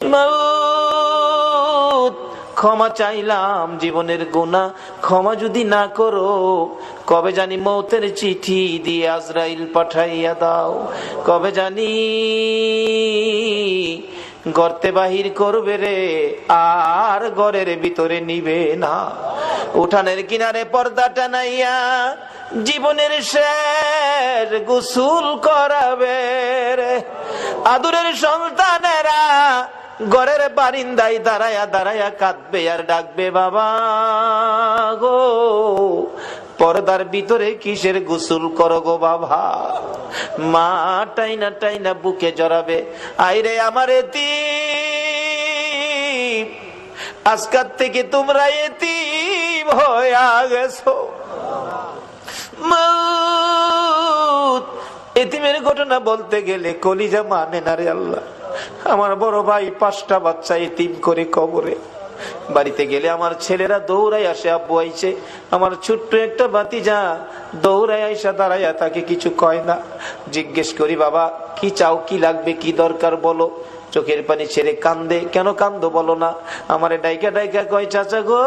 মউত ক্ষমা চাইলাম জীবনের গুনাহ ক্ষমা যদি না করো, কবে জানি মৌতের চিঠি দিয়ে আজরাইল পাঠাইয়া দাও, কবে জানি গর্তে বাহির করবে রে, আর ঘরের ভিতরে নিবে না। উঠানের কিনারে পর্দা টানাইয়া জীবনের শেষ গোসল করাবে রে। আদুরের সন্তানেরা ঘরের বারিন্দায় দাঁড়ায়া দাঁড়ায়া কাঁদবে আর ডাকবে, বাবা গো পর্দার ভিতরে কিসের গোসল করো গো বাবা। মা টাইনা টাইনা বুকে জড়াবে, আইরে আমার এতিম, আজকাল থেকে তোমরা এতিম হয়ে গেছো। মউত এতিমের ঘটনা বলতে গেলে কলিজা মানে না রে আল্লাহ। আমার বড় ভাই 5টা বাচ্চা এতিম করে কবরে। বাড়িতে গেলে আমার ছেলেরা দৌড়াই আসে, আব্বু আইছে। আমার ছোট্ট একটা ভাতিজা দৌড়াই আইসা দাঁড়াইয়া তাকে কিছু কয় না। জিজ্ঞেস করি, বাবা কি চাও, কি লাগবে, কি দরকার বলো। চোখের পানি ছেড়ে কান্দে। কেন কান্দো বলো না? আমারে ডাইকা ডাইকা কয়, চাচা গো